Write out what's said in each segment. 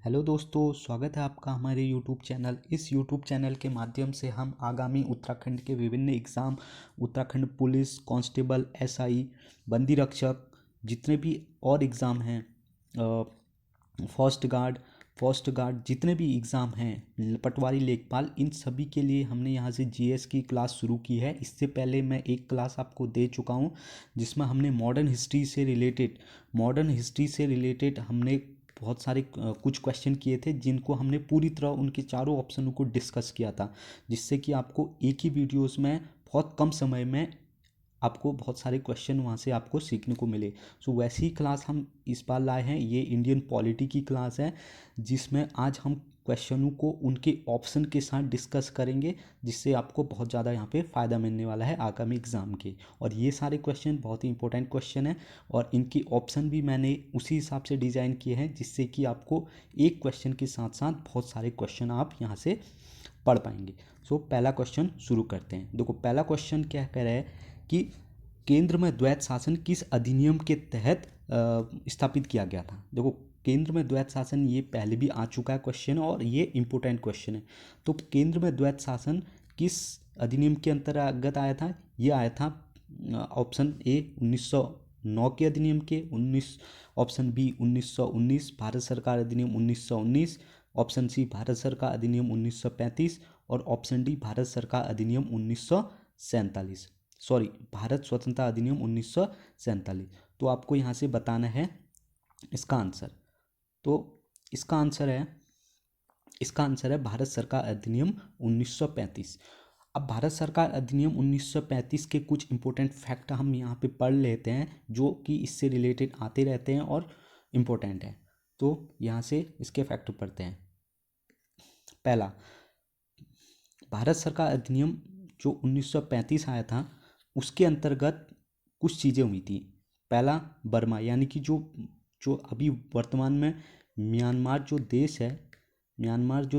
Hello दोस्तों, स्वागत है आपका हमारे यूट्यूब चैनल। इस यूट्यूब चैनल के माध्यम से हम आगामी उत्तराखंड के विभिन्न exam, Uttarakhand police constable, SI, बंदी रक्षक, जितने भी और एग्ज़ाम हैं, फॉरेस्ट गार्ड जितने भी एग्ज़ाम हैं, पटवारी, लेखपाल, इन सभी के लिए हमने यहाँ से जीएस की क्लास शुरू की है। इससे पहले मैं एक क्लास आपको दे चुका हूँ जिसमें हमने मॉडर्न हिस्ट्री से रिलेटेड हमने बहुत सारे कुछ क्वेश्चन किए थे, जिनको हमने पूरी तरह उनके चारों ऑप्शनों को डिस्कस किया था, जिससे कि आपको एक ही वीडियोस में बहुत कम समय में आपको बहुत सारे क्वेश्चन वहाँ से आपको सीखने को मिले। सो वैसी ही क्लास हम इस बार लाए हैं। ये इंडियन पॉलिटी की क्लास है, जिसमें आज हम क्वेश्चनों को उनके ऑप्शन के साथ डिस्कस करेंगे, जिससे आपको बहुत ज़्यादा यहाँ पे फ़ायदा मिलने वाला है आगामी एग्ज़ाम के। और ये सारे क्वेश्चन बहुत ही इंपॉर्टेंट क्वेश्चन हैं, और इनकी ऑप्शन भी मैंने उसी हिसाब से डिज़ाइन किए हैं, जिससे कि आपको एक क्वेश्चन के साथ साथ बहुत सारे क्वेश्चन आप यहाँ से पढ़ पाएंगे। सो पहला क्वेश्चन शुरू करते हैं। देखो, पहला क्वेश्चन क्या कह रहा है कि केंद्र में द्वैत शासन किस अधिनियम के तहत स्थापित किया गया था। देखो, केंद्र में द्वैत शासन ये पहले भी आ चुका है क्वेश्चन, और ये इम्पोर्टेंट क्वेश्चन है। तो केंद्र में द्वैत शासन किस अधिनियम के अंतर्गत आया था? ये आया था ऑप्शन ए 1909 के अधिनियम के, 19 ऑप्शन बी 1919 भारत सरकार अधिनियम 1919, ऑप्शन सी भारत सरकार अधिनियम 1935, और ऑप्शन डी भारत सरकार अधिनियम 1947। सॉरी, भारत स्वतंत्रता अधिनियम 1947। तो आपको यहाँ से बताना है इसका आंसर। तो इसका आंसर है भारत सरकार अधिनियम 1935। अब भारत सरकार अधिनियम 1935 के कुछ इंपॉर्टेंट फैक्ट हम यहाँ पे पढ़ लेते हैं, जो कि इससे रिलेटेड आते रहते हैं और इम्पोर्टेंट है। तो यहाँ से इसके फैक्ट पढ़ते हैं। पहला, भारत सरकार अधिनियम जो 1935 आया था, उसके अंतर्गत कुछ चीज़ें हुई थी। पहला, बर्मा, यानी कि जो जो अभी वर्तमान में म्यांमार जो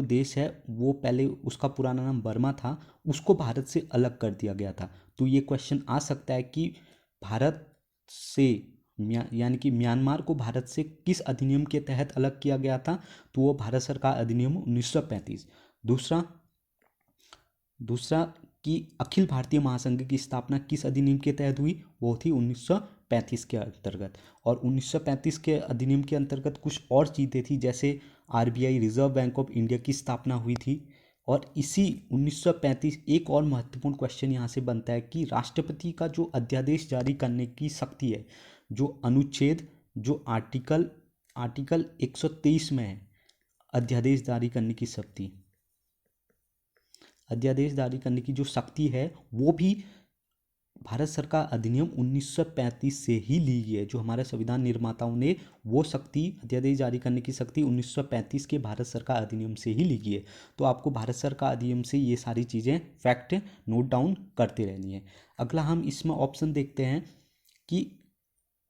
देश है वो पहले उसका पुराना नाम बर्मा था, उसको भारत से अलग कर दिया गया था। तो ये क्वेश्चन आ सकता है कि भारत से यानी कि म्यांमार को भारत से किस अधिनियम के तहत अलग किया गया था? तो वो भारत सरकार अधिनियम 1935। दूसरा दूसरा कि अखिल भारतीय महासंघ की स्थापना किस अधिनियम के तहत हुई? वो थी 1935 के अंतर्गत। और 1935 के अधिनियम के अंतर्गत कुछ और चीज़ें थी, जैसे RBI, reserve bank of India की स्थापना हुई थी। और इसी 1935 एक और महत्वपूर्ण क्वेश्चन यहाँ से बनता है कि राष्ट्रपति का जो अध्यादेश जारी करने की शक्ति है, जो आर्टिकल 123 में है, अध्यादेश जारी करने की जो शक्ति है, वो भी भारत सरकार अधिनियम 1935 से ही ली गई है। जो हमारे संविधान निर्माताओं ने वो शक्ति, अध्यादेश जारी करने की शक्ति 1935 के भारत सरकार अधिनियम से ही ली गई है। तो आपको भारत सरकार अधिनियम से ये सारी चीज़ें फैक्ट नोट डाउन करते रहनी है। अगला हम इसमें ऑप्शन देखते हैं कि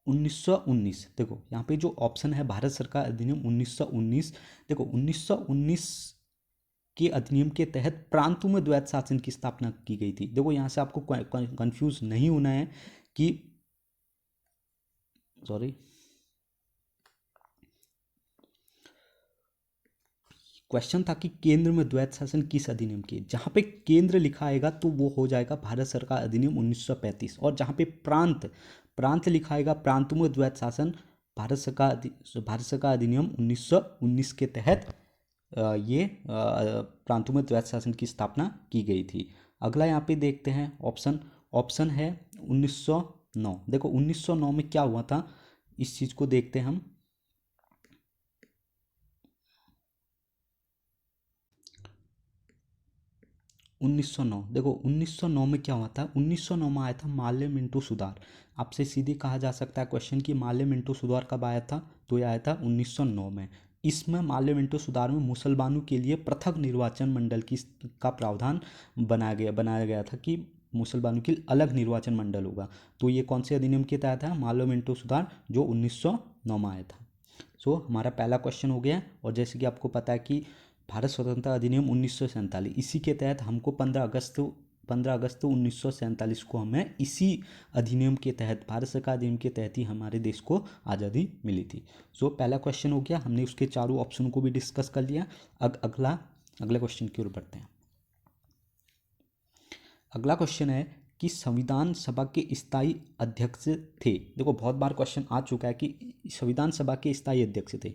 1919। देखो, यहाँ पे जो ऑप्शन है भारत सरकार अधिनियम 1919, देखो 1919 के अधिनियम के तहत प्रांतों में द्वैत शासन की स्थापना की गई थी। देखो, यहाँ से आपको कंफ्यूज नहीं होना है कि सॉरी, क्वेश्चन था कि केंद्र में द्वैत शासन किस अधिनियम की। जहाँ पे केंद्र लिखा आएगा तो वो हो जाएगा भारत सरकार अधिनियम 1935, और जहाँ पे प्रांत लिखा आएगा, प्रांतों में द्वैत शासन, भारत सरकार अधिनियम 1919 के तहत ये प्रांतों में द्वैत शासन की स्थापना की गई थी। अगला यहाँ पे देखते हैं ऑप्शन है 1909। देखो, 1909 में क्या हुआ था, इस चीज़ को देखते हैं हम। 1909, देखो 1909 में क्या हुआ था? 1909 में आया था माल्य मिंटो सुधार। आपसे सीधे कहा जा सकता है क्वेश्चन कि माल्य मिंटो सुधार कब आया था? तो ये आया था 1909 में। इसमें माल्य मिंटो सुधार में मुसलमानों के लिए पृथक निर्वाचन मंडल का प्रावधान बनाया गया था कि मुसलमानों के लिए अलग निर्वाचन मंडल होगा। तो ये कौन से अधिनियम के तहत है? माल्य मिंटो सुधार, जो 1909 में आया था। सो हमारा पहला क्वेश्चन हो गया। और जैसे कि आपको पता है कि भारत स्वतंत्रता अधिनियम 1947, इसी के तहत हमको 15 अगस्त 15 अगस्त 1947 को हमें इसी अधिनियम के तहत, भारत सरकार अधिनियम के तहत ही हमारे देश को आज़ादी मिली थी। सो पहला क्वेश्चन हो गया, हमने उसके चारों ऑप्शन को भी डिस्कस कर लिया। अगले क्वेश्चन की ओर बढ़ते हैं। अगला क्वेश्चन है कि संविधान सभा के स्थायी अध्यक्ष थे। देखो बहुत बार क्वेश्चन आ चुका है कि संविधान सभा के स्थायी अध्यक्ष थे।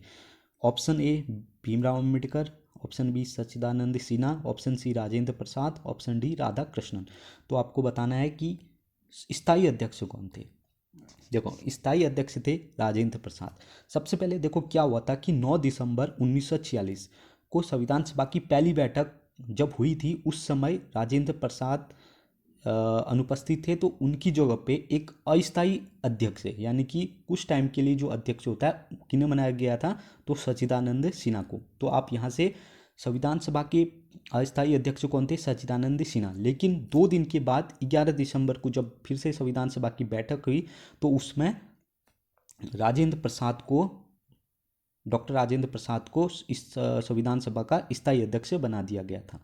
Option A Bhimrao Ambedkar, option B Sachchidanand Sinha, option C Rajendra Prasad, option D Radhakrishnan. तो आपको बताना है कि स्थायी अध्यक्ष कौन थे। देखो स्थायी अध्यक्ष थे राजेंद्र प्रसाद। सबसे पहले देखो क्या हुआ था कि 9 दिसंबर 1946 को संविधान सभा की पहली बैठक जब हुई थी, उस समय राजेंद्र प्रसाद अनुपस्थित थे। तो उनकी जगह पे एक अस्थायी अध्यक्ष है, यानी कि कुछ टाइम के लिए जो अध्यक्ष होता है, किन्हें बनाया गया था, तो सच्चिदानंद सिन्हा को। तो आप यहाँ से संविधान सभा के अस्थायी अध्यक्ष कौन थे, सच्चिदानंद सिन्हा। लेकिन 2 दिन के बाद 11 दिसंबर को जब फिर से संविधान सभा की बैठक हुई, तो उसमें राजेंद्र प्रसाद को, डॉक्टर राजेंद्र प्रसाद को इस संविधान सभा का स्थायी अध्यक्ष बना दिया गया था।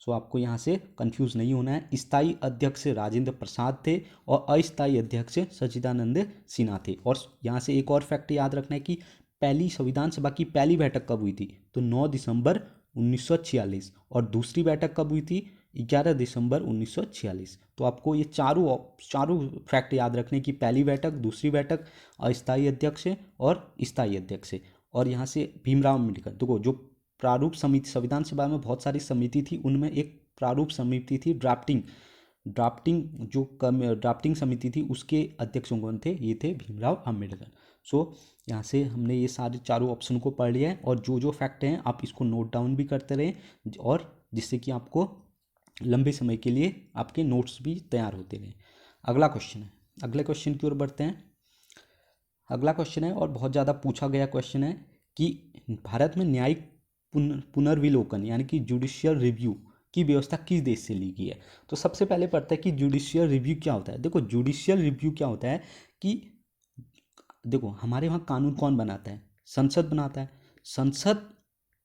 सो आपको यहाँ से कंफ्यूज नहीं होना है। स्थायी अध्यक्ष राजेंद्र प्रसाद थे और अस्थायी अध्यक्ष सच्चिदानंद सिन्हा थे। और यहाँ से एक और फैक्ट याद रखना है कि पहली संविधान सभा की पहली बैठक कब हुई थी, तो 9 दिसंबर 1946, और दूसरी बैठक कब हुई थी, 11 दिसंबर 1946। तो आपको ये चारों फैक्ट याद रखने की, पहली बैठक, दूसरी बैठक, अस्थायी अध्यक्ष और स्थायी अध्यक्ष। और यहाँ से भीमराव अम्बेडकर, देखो जो प्रारूप समिति, संविधान सभा में बहुत सारी समिति थी, उनमें एक प्रारूप समिति थी, ड्राफ्टिंग समिति थी, उसके अध्यक्ष कौन थे, ये थे भीमराव अम्बेडकर। सो यहाँ से हमने ये सारे चारों ऑप्शन को पढ़ लिया है, और जो जो फैक्ट हैं आप इसको नोट डाउन भी करते रहें, और जिससे कि आपको लंबे समय के लिए आपके नोट्स भी तैयार होते रहें। अगला क्वेश्चन है, अगले क्वेश्चन की ओर बढ़ते हैं। अगला क्वेश्चन है, और बहुत ज़्यादा पूछा गया क्वेश्चन है, कि भारत में न्यायिक पुनर्विलोकन यानी कि जुडिशियल रिव्यू की व्यवस्था किस देश से ली गई है। तो सबसे पहले पढ़ते हैं कि जुडिशियल रिव्यू क्या होता है। देखो जुडिशियल रिव्यू क्या होता है कि देखो हमारे वहाँ कानून कौन बनाता है, संसद बनाता है। संसद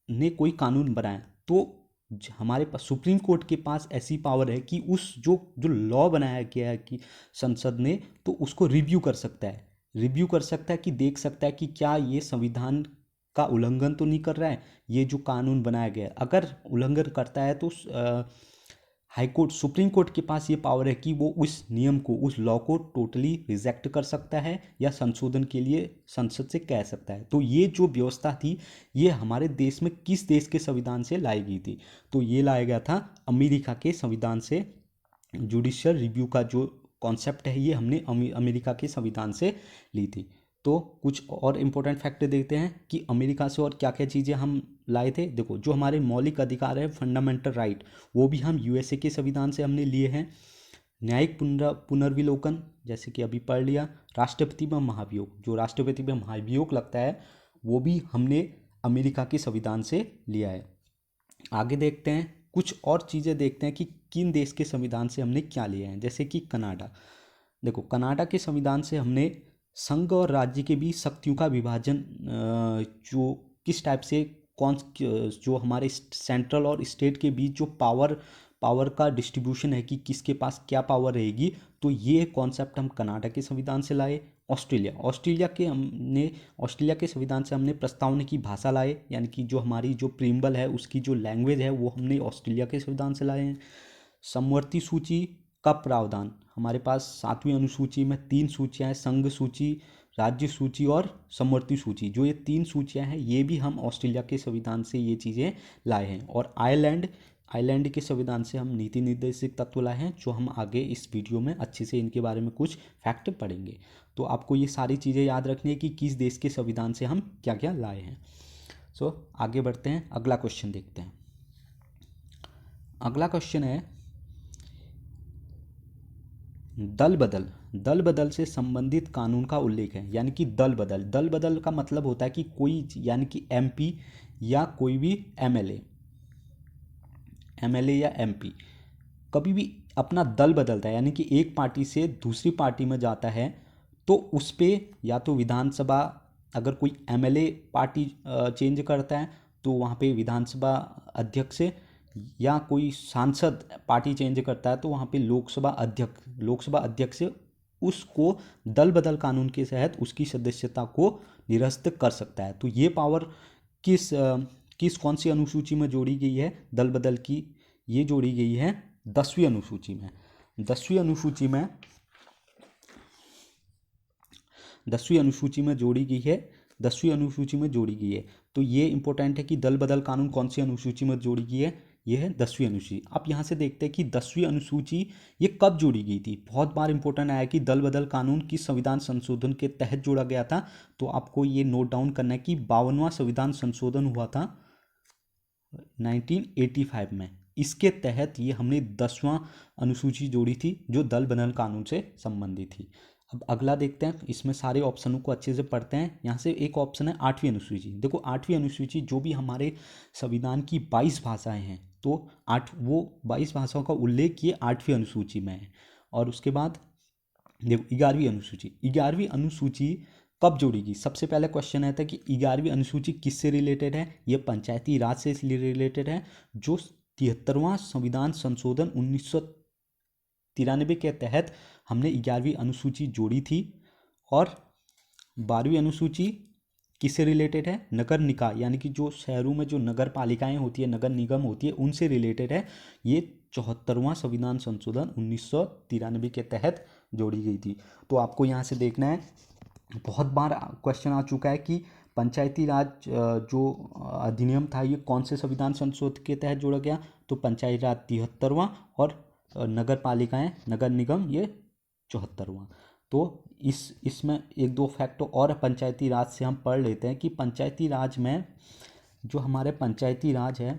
ने कोई कानून बनाया तो हमारे पास सुप्रीम कोर्ट के पास ऐसी पावर है कि उस जो लॉ बनाया गया है कि संसद ने, तो उसको रिव्यू कर सकता है कि देख सकता है कि क्या ये संविधान का उल्लंघन तो नहीं कर रहा है, ये जो कानून बनाया गया है। अगर उल्लंघन करता है तो हाई कोर्ट, सुप्रीम कोर्ट के पास ये पावर है कि वो उस नियम को, उस लॉ को टोटली रिजेक्ट कर सकता है या संशोधन के लिए संसद से कह सकता है। तो ये जो व्यवस्था थी, ये हमारे देश में किस देश के संविधान से लाई गई थी, तो ये लाया गया था अमेरिका के संविधान से। जुडिशियल रिव्यू का जो कॉन्सेप्ट है, ये हमने अमेरिका के संविधान से ली थी। तो कुछ और इम्पोर्टेंट फैक्टर देखते हैं कि अमेरिका से और क्या क्या चीज़ें हम लाए थे। देखो जो हमारे मौलिक अधिकार है, फंडामेंटल राइट, वो भी हम यूएसए के संविधान से हमने लिए हैं। न्यायिक पुनर्विलोकन जैसे कि अभी पढ़ लिया। राष्ट्रपति में महाभियोग, जो राष्ट्रपति में महाभियोग लगता है, वो भी हमने अमेरिका के संविधान से लिया है। आगे देखते हैं, कुछ और चीज़ें देखते हैं कि किन देश के संविधान से हमने क्या लिया है। जैसे कि कनाडा, देखो कनाडा के संविधान से हमने संघ और राज्य के बीच शक्तियों का विभाजन, जो किस टाइप से जो हमारे सेंट्रल और स्टेट के बीच जो पावर का डिस्ट्रीब्यूशन है कि किसके पास क्या पावर रहेगी, तो ये कॉन्सेप्ट हम कनाडा के संविधान से लाए। ऑस्ट्रेलिया के संविधान से हमने प्रस्तावना की भाषा लाए, यानी कि जो हमारी जो प्रीम्बल है उसकी जो लैंग्वेज है वो हमने ऑस्ट्रेलिया के संविधान से लाए हैं। समवर्ती सूची का प्रावधान, हमारे पास 7वीं अनुसूची में 3 सूचियाँ हैं, संघ सूची, राज्य सूची और समवर्ती सूची। जो ये 3 सूचियाँ हैं, ये भी हम ऑस्ट्रेलिया के संविधान से ये चीज़ें लाए हैं। और आयरलैंड के संविधान से हम नीति निर्देशित तत्व लाए हैं, जो हम आगे इस वीडियो में अच्छे से इनके बारे में कुछ फैक्ट पढ़ेंगे। तो आपको ये सारी चीज़ें याद रखनी है कि किस देश के संविधान से हम क्या क्या लाए हैं। सो आगे बढ़ते हैं, अगला क्वेश्चन देखते हैं। अगला क्वेश्चन है, दल बदल से संबंधित कानून का उल्लेख है। यानी कि दल बदल का मतलब होता है कि कोई, यानी कि एमपी या कोई भी एमएलए या एमपी कभी भी अपना दल बदलता है, यानी कि एक पार्टी से दूसरी पार्टी में जाता है, तो उस पर या तो विधानसभा, अगर कोई एमएलए पार्टी चेंज करता है तो वहाँ पे विधानसभा अध्यक्ष या कोई सांसद पार्टी चेंज करता है तो वहाँ पे लोकसभा अध्यक्ष उसको दल बदल कानून के तहत उसकी सदस्यता को निरस्त कर सकता है। तो ये पावर किस कौन सी अनुसूची में जोड़ी गई है दल बदल की? ये जोड़ी गई है 10वीं अनुसूची में। 10वीं अनुसूची में 10वीं अनुसूची में जोड़ी गई है। 10वीं अनुसूची में जोड़ी गई है। तो ये इंपॉर्टेंट है कि दल बदल कानून कौन सी अनुसूची में जोड़ी गई है? ये है 10वीं अनुसूची। अब यहाँ से देखते हैं कि 10वीं अनुसूची ये कब जोड़ी गई थी। बहुत बार इंपॉर्टेंट आया कि दल बदल कानून किस संविधान संशोधन के तहत जोड़ा गया था। तो आपको ये नोट डाउन करना है कि 52वां संविधान संशोधन हुआ था 1985 में। इसके तहत ये हमने 10वां अनुसूची जोड़ी थी जो दल बदल कानून से संबंधित थी। अब अगला देखते हैं, इसमें सारे ऑप्शनों को अच्छे से पढ़ते हैं। यहाँ से एक ऑप्शन है 8वीं अनुसूची। देखो 8वीं अनुसूची जो भी हमारे संविधान की 22 भाषाएं हैं, तो 22 भाषाओं का उल्लेख ये 8वीं अनुसूची में है। और उसके बाद देखो 11वीं अनुसूची। 11वीं अनुसूची कब जोड़ेगी? सबसे पहले क्वेश्चन आता है कि 11वीं अनुसूची किससे रिलेटेड है? ये पंचायती राज से रिलेटेड है, जो 73वां संविधान संशोधन 1993 के तहत हमने 11वीं अनुसूची जोड़ी थी। और 12वीं अनुसूची किससे रिलेटेड है? नगर निकाय, यानी कि जो शहरों में जो नगर पालिकाएं होती है, नगर निगम होती है, उनसे रिलेटेड है। ये 74वां संविधान संशोधन 1993 के तहत जोड़ी गई थी। तो आपको यहाँ से देखना है, बहुत बार क्वेश्चन आ चुका है कि पंचायती राज जो अधिनियम था ये कौन से संविधान संशोधन के तहत जोड़ा गया? तो पंचायती राज 73वां और नगर पालिकाएं नगर निगम ये 74वां। तो इसमें एक दो फैक्ट और पंचायती राज से हम पढ़ लेते हैं कि पंचायती राज में जो हमारे पंचायती राज है,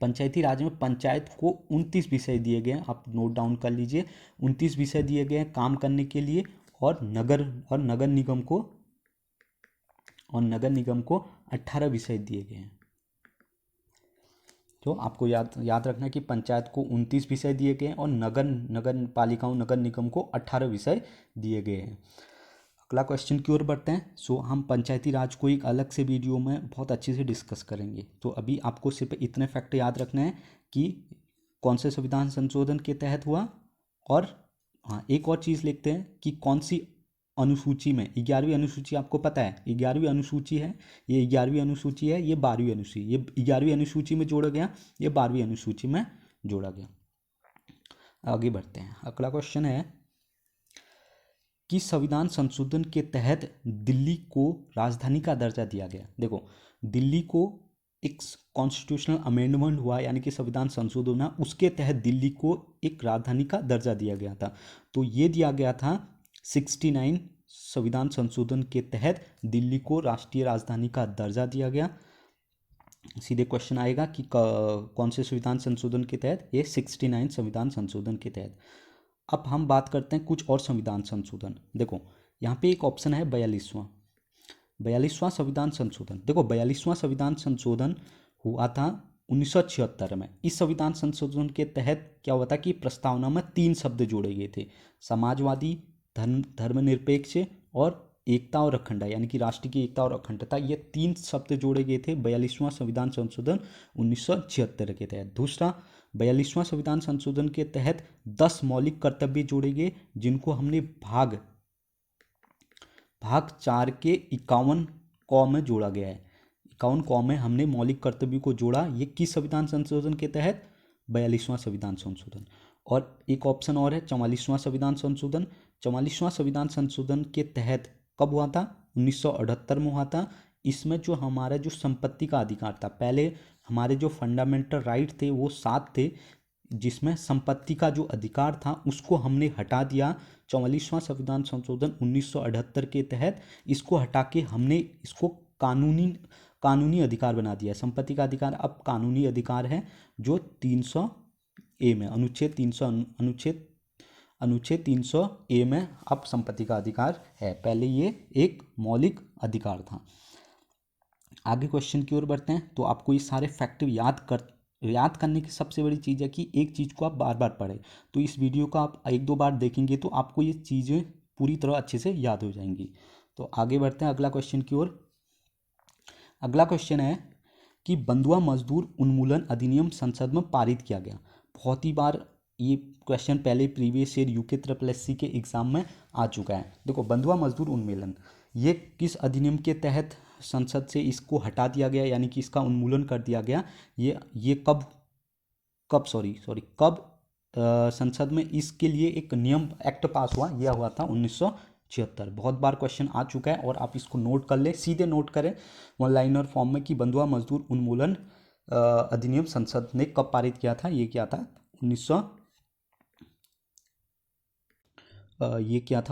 पंचायती राज में पंचायत को 29 विषय दिए गए हैं। आप नोट डाउन कर लीजिए, 29 विषय दिए गए हैं काम करने के लिए। और नगर निगम को 18 विषय दिए गए हैं। तो आपको याद रखना है कि पंचायत को 29 विषय दिए गए हैं और नगर पालिकाओं नगर निगम को 18 विषय दिए गए हैं। अगला क्वेश्चन की ओर बढ़ते हैं। हम पंचायती राज को एक अलग से वीडियो में बहुत अच्छे से डिस्कस करेंगे। तो अभी आपको सिर्फ इतने फैक्ट याद रखना है कि कौन से संविधान संशोधन के तहत हुआ। और हाँ, एक और चीज़ लिखते हैं कि कौन सी अनुसूची में। 11वीं अनुसूची आपको पता है 11वीं अनुसूची है, ये 11वीं अनुसूची है, ये 12वीं अनुसूची, ये 11वीं अनुसूची में जोड़ा गया, ये 12वीं अनुसूची में जोड़ा गया। आगे बढ़ते हैं। अगला क्वेश्चन है कि संविधान संशोधन के तहत दिल्ली को राजधानी का दर्जा दिया गया। देखो दिल्ली को एक कॉन्स्टिट्यूशनल अमेंडमेंट हुआ, यानी कि संविधान संशोधन हुआ, उसके तहत दिल्ली को एक राजधानी का दर्जा दिया गया था। तो ये दिया गया था 69 संविधान संशोधन के तहत दिल्ली को राष्ट्रीय राजधानी का दर्जा दिया गया। सीधे क्वेश्चन आएगा कि कौन से संविधान संशोधन के तहत? ये 69 संविधान संशोधन के तहत। अब हम बात करते हैं कुछ और संविधान संशोधन। देखो यहाँ पे एक ऑप्शन है 42वां संविधान संशोधन। देखो 42वां संविधान संशोधन हुआ था 1976 में। इस संविधान संशोधन के तहत क्या हुआ था कि प्रस्तावना में 3 शब्द जोड़े गए थे, समाजवादी, धर्मनिरपेक्ष और एकता और अखंडता, यानी कि राष्ट्र की एकता और अखंडता। ये 3 शब्द जोड़े गए थे 42वां संविधान संशोधन 1976 के तहत। दूसरा, 42वां संविधान संशोधन के तहत 10 मौलिक कर्तव्य जोड़े गए, जिनको हमने भाग 4 के 51 क में जोड़ा गया है। 51 क में हमने मौलिक कर्तव्य को जोड़ा। ये किस संविधान संशोधन के तहत? 42वां संविधान संशोधन। और एक ऑप्शन और है 44वां संविधान संशोधन। 44वां संविधान संशोधन के तहत कब हुआ था? 1978 में हुआ था। इसमें जो हमारा जो संपत्ति का अधिकार था, पहले हमारे जो फंडामेंटल राइट थे वो 7 थे, जिसमें संपत्ति का जो अधिकार था उसको हमने हटा दिया। 44वां संविधान संशोधन 1978 के तहत इसको हटा के हमने इसको कानूनी अधिकार बना दिया। संपत्ति का अधिकार अब कानूनी अधिकार है, जो 300A में अनुच्छेद 300A में अब संपत्ति का अधिकार है। पहले ये एक मौलिक अधिकार था। आगे क्वेश्चन की ओर बढ़ते हैं। तो आपको ये सारे फैक्ट याद करने की सबसे बड़ी चीज़ है कि एक चीज़ को आप बार बार पढ़ें। तो इस वीडियो को आप 1-2 बार देखेंगे तो आपको ये चीज़ें पूरी तरह अच्छे से याद हो जाएंगी। तो आगे बढ़ते हैं अगला क्वेश्चन की ओर। अगला क्वेश्चन है कि बंधुआ मजदूर उन्मूलन अधिनियम संसद में पारित किया गया। बहुत ही बार ये क्वेश्चन पहले previous year UK triple SC के एग्जाम में आ चुका है। देखो, बंधुआ मजदूर उन्मूलन ये किस अधिनियम के तहत संसद से इसको हटा दिया गया, यानी कि इसका उन्मूलन कर दिया गया। ये कब कब सॉरी सॉरी कब संसद में इसके लिए एक नियम एक्ट पास हुआ, यह हुआ था 1976। बहुत बार क्वेश्चन आ चुका है और आप इसको नोट कर लें, सीधे नोट करें वन लाइनर फॉर्म में कि बंधुआ मजदूर उन्मूलन अधिनियम संसद ने कब पारित किया था। ये क्या था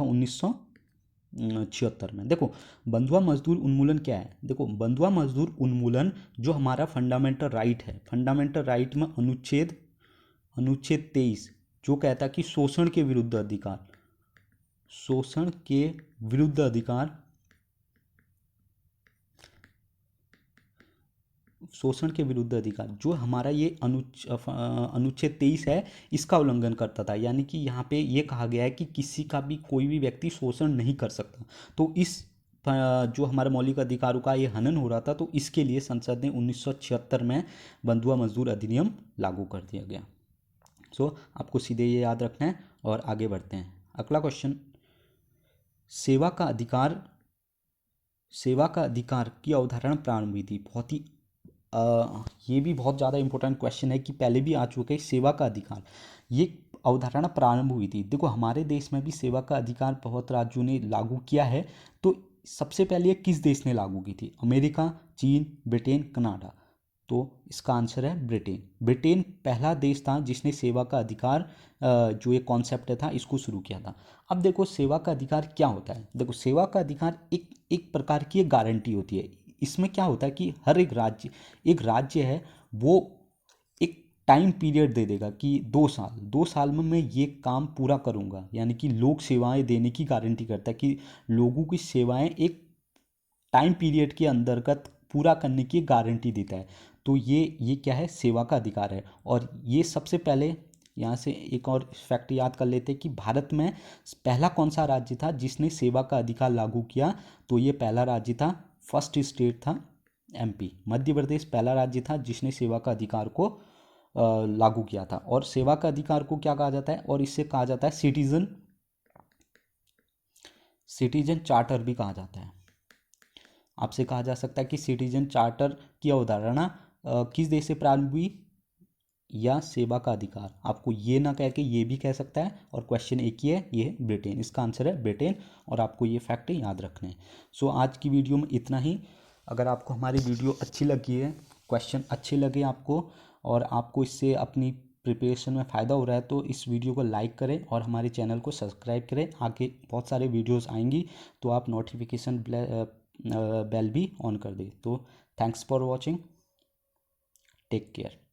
1976 में। देखो, बंधुआ मजदूर उन्मूलन क्या है। देखो, बंधुआ मजदूर उन्मूलन जो हमारा फंडामेंटल राइट है, फंडामेंटल राइट में अनुच्छेद 23 जो कहता है कि शोषण के विरुद्ध अधिकार, शोषण के विरुद्ध अधिकार, शोषण के विरुद्ध अधिकार जो हमारा ये अनुच्छेद 23 है, इसका उल्लंघन करता था। यानी कि यहाँ पे ये कहा गया है कि किसी का भी कोई भी व्यक्ति शोषण नहीं कर सकता। तो इस जो हमारे मौलिक अधिकारों का ये हनन हो रहा था, तो इसके लिए संसद ने 1976 में बंधुआ मजदूर अधिनियम लागू कर दिया गया। सो आपको सीधे ये याद रखना है और आगे बढ़ते हैं। अगला क्वेश्चन, सेवा का अधिकार, सेवा का अधिकार की अवधारणा प्रारंभ हुई थी। बहुत ही ये भी बहुत ज़्यादा इंपॉर्टेंट क्वेश्चन है कि पहले भी आ चुका है। सेवा का अधिकार ये अवधारणा प्रारंभ हुई थी। देखो, हमारे देश में भी सेवा का अधिकार बहुत राज्यों ने लागू किया है। तो सबसे पहले ये किस देश ने लागू की थी? अमेरिका, चीन, ब्रिटेन, कनाडा। तो इसका आंसर है ब्रिटेन। ब्रिटेन पहला देश था जिसने सेवा का अधिकार जो ये कॉन्सेप्ट था इसको शुरू किया था। अब देखो, सेवा का अधिकार क्या होता है। देखो, सेवा का अधिकार एक प्रकार की एक गारंटी होती है। इसमें क्या होता है कि हर एक राज्य है वो एक टाइम पीरियड दे देगा कि 2 साल में मैं ये काम पूरा करूँगा। यानी कि लोक सेवाएं देने की गारंटी करता है कि लोगों की सेवाएं एक टाइम पीरियड के अंतर्गत पूरा करने की गारंटी देता है। तो ये क्या है? सेवा का अधिकार है। और ये सबसे पहले यहाँ से एक और फैक्ट याद कर लेते हैं कि भारत में पहला कौन सा राज्य था जिसने सेवा का अधिकार लागू किया। तो ये पहला राज्य था, फर्स्ट स्टेट था एमपी। मध्य प्रदेश पहला राज्य था जिसने सेवा का अधिकार को लागू किया था। और सेवा का अधिकार को क्या कहा जाता है? और इससे कहा जाता है सिटीजन चार्टर भी कहा जाता है। आपसे कहा जा सकता है कि सिटीजन चार्टर की अवधारणा किस देश से प्रारंभ हुई, या सेवा का अधिकार। आपको ये ना कह के ये भी कह सकता है, और क्वेश्चन एक ही है, ये है ब्रिटेन। इसका आंसर है ब्रिटेन, और आपको ये फैक्ट याद रखने हैं। सो आज की वीडियो में इतना ही। अगर आपको हमारी वीडियो अच्छी लगी है, क्वेश्चन अच्छे लगे आपको, और आपको इससे अपनी प्रिपरेशन में फ़ायदा हो रहा है, तो इस वीडियो को लाइक करें और हमारे चैनल को सब्सक्राइब करें। आगे बहुत सारे वीडियोज़ आएंगी, तो आप नोटिफिकेशन बेल भी ऑन कर दें। तो thanks for watching, take care.